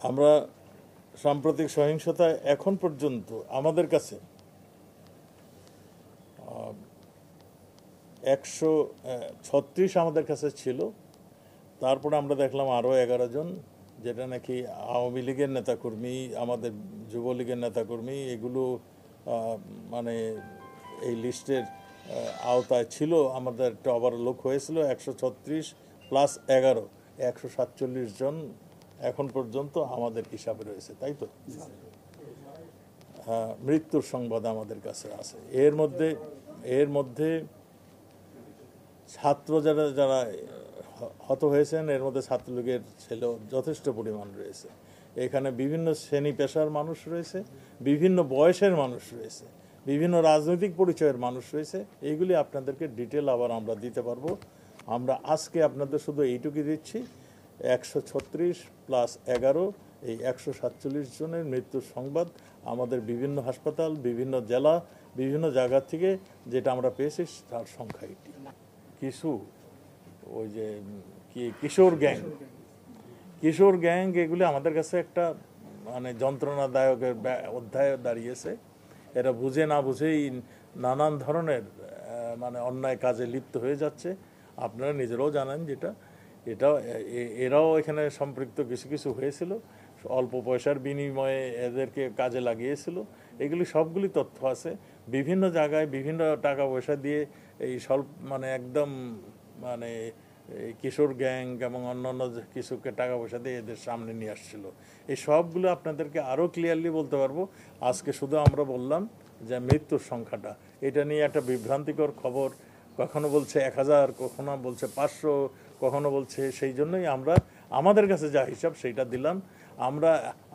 আমরা সাম্প্রতিক সহিংসতায় এখন পর্যন্ত আমাদের কাছে 136 আমাদের কাছে ছিল। তারপরে আমরা দেখলাম আরও 11 জন, যেটা নাকি আওয়ামী লীগের নেতাকর্মী, আমাদের যুবলীগের নেতাকর্মী, এগুলো মানে এই লিস্টের আওতায় ছিল। আমাদের একটা ওভারলোক হয়েছিল 136 প্লাস 11, 147 জন এখন পর্যন্ত আমাদের হিসাবে রয়েছে, তাই তো? হ্যাঁ, মৃত্যুর সংবাদ আমাদের কাছে আছে। এর মধ্যে ছাত্র যারা হত হয়েছেন, এর মধ্যে ছাত্রলীগের ছেলে যথেষ্ট পরিমাণ রয়েছে। এখানে বিভিন্ন শ্রেণী পেশার মানুষ রয়েছে, বিভিন্ন বয়সের মানুষ রয়েছে, বিভিন্ন রাজনৈতিক পরিচয়ের মানুষ রয়েছে। এইগুলি আপনাদেরকে ডিটেল আবার আমরা দিতে পারবো। আমরা আজকে আপনাদের শুধু এইটুকুই দিচ্ছি, 136 প্লাস 11, এই 147 জনের মৃত্যুর সংবাদ আমাদের বিভিন্ন হাসপাতাল, বিভিন্ন জেলা, বিভিন্ন জায়গা থেকে যেটা আমরা পেয়েছি তার সংখ্যা এটি। কিছু ওই যে কিশোর গ্যাং এগুলি আমাদের কাছে একটা মানে যন্ত্রণাদায়কের অধ্যায় দাঁড়িয়েছে। এরা বুঝে না বুঝেই নানান ধরনের মানে অন্যায় কাজে লিপ্ত হয়ে যাচ্ছে। আপনারা নিজেরাও জানেন এরাও এখানে সম্পৃক্ত কিছু হয়েছিল, অল্প পয়সার বিনিময়ে এদেরকে কাজে লাগিয়েছিল। এগুলি সবগুলি তথ্য আছে বিভিন্ন জায়গায়, বিভিন্ন টাকা পয়সা দিয়ে এই মানে একদম মানে কিশোর গ্যাং এবং অন্যান্য কিছুকে টাকা পয়সা দিয়ে এদের সামনে নিয়ে আসছিল। এই সবগুলো আপনাদেরকে আরও ক্লিয়ারলি বলতে পারবো। আজকে শুধু আমরা বললাম যে মৃত্যুর সংখ্যাটা, এটা নিয়ে একটা বিভ্রান্তিকর খবর, কখনো বলছে 1000, কখনো বলছে 500, কখনো বলছে, সেই জন্যই আমরা আমাদের কাছে যা হিসাব সেইটা দিলাম।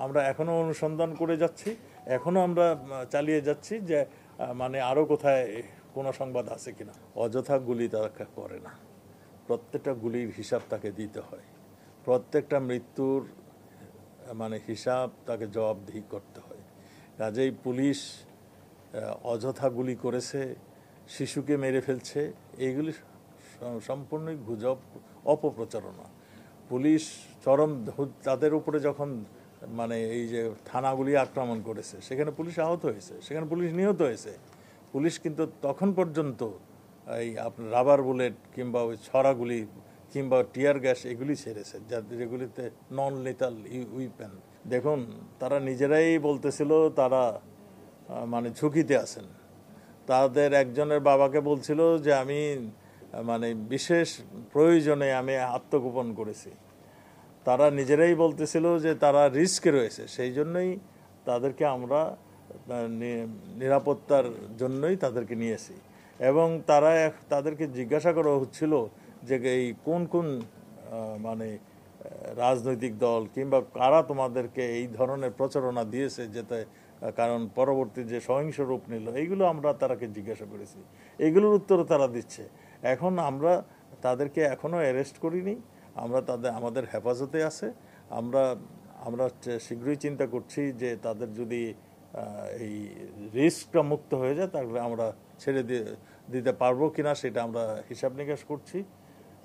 আমরা এখনও অনুসন্ধান করে যাচ্ছি, এখনও আমরা চালিয়ে যাচ্ছি যে মানে আরও কোথায় কোনো সংবাদ আছে কিনা। অযথা গুলি তারা করে না, প্রত্যেকটা গুলির হিসাব তাকে দিতে হয়, প্রত্যেকটা মৃত্যুর মানে হিসাব তাকে জবাবদিহি করতে হয়। কাজেই পুলিশ অযথা গুলি করেছে, শিশুকে মেরে ফেলছে, এইগুলি সম্পূর্ণই গুজব, অপপ্রচারণা। পুলিশ তাদের উপরে যখন মানে এই যে থানাগুলি আক্রমণ করেছে, সেখানে পুলিশ আহত হয়েছে, সেখানে পুলিশ নিহত হয়েছে। পুলিশ কিন্তু তখন পর্যন্ত এই আপনার রাবার বুলেট কিংবা ওই ছড়াগুলি কিংবা টিয়ার গ্যাস এগুলি ছেড়েছে, যেগুলিতে নন লিথাল উইপেন। দেখুন, তারা নিজেরাই বলতেছিল তারা মানে ঝুঁকিতে আছেন। তাদের একজনের বাবাকে বলছিল যে আমি মানে বিশেষ প্রয়োজনে আমি আত্মগোপন করেছি। তারা নিজেরাই বলতেছিল যে তারা রিস্কে রয়েছে, সেই জন্যই তাদেরকে আমরা নিরাপত্তার জন্যই তাদেরকে নিয়েছি। এবং তাদেরকে জিজ্ঞাসা করা হচ্ছিল যে এই কোন মানে রাজনৈতিক দল কিংবা কারা তোমাদেরকে এই ধরনের প্রচারণা দিয়েছে, যেতে কারণ পরবর্তী যে সহিংস রূপ নিল, এইগুলো আমরা তারাকে জিজ্ঞাসা করেছি, এগুলোর উত্তর তারা দিচ্ছে। এখন আমরা তাদেরকে এখনও অ্যারেস্ট করিনি, আমাদের হেফাজতে আছে। আমরা শীঘ্রই চিন্তা করছি যে তাদের যদি এই রিস্কটা মুক্ত হয়ে যায় তাহলে আমরা ছেড়ে দিতে পারবো কিনা সেটা আমরা হিসাব নিকাশ করছি।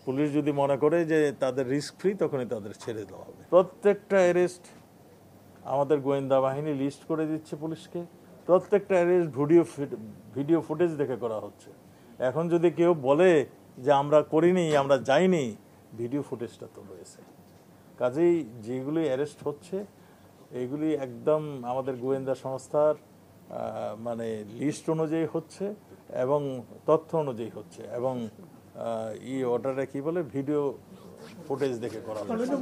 পুলিশ যদি মনে করে যে তাদের রিস্ক ফ্রি, তখনই তাদের ছেড়ে দেওয়া হবে। প্রত্যেকটা অ্যারেস্ট আমাদের গোয়েন্দা বাহিনী লিস্ট করে দিচ্ছে পুলিশকে। প্রত্যেকটা অ্যারেস্ট ভিডিও ফুটেজ দেখে করা হচ্ছে। এখন যদি কেউ বলে যে আমরা করিনি, আমরা যাইনি, ভিডিও ফুটেজটা তো রয়েছে। কাজেই যেগুলি অ্যারেস্ট হচ্ছে এগুলি একদম আমাদের গোয়েন্দা সংস্থার মানে লিস্ট অনুযায়ী হচ্ছে এবং তথ্য অনুযায়ী হচ্ছে এবং ওটারে কি বলে ভিডিও ফুটেজ দেখে করা হচ্ছে।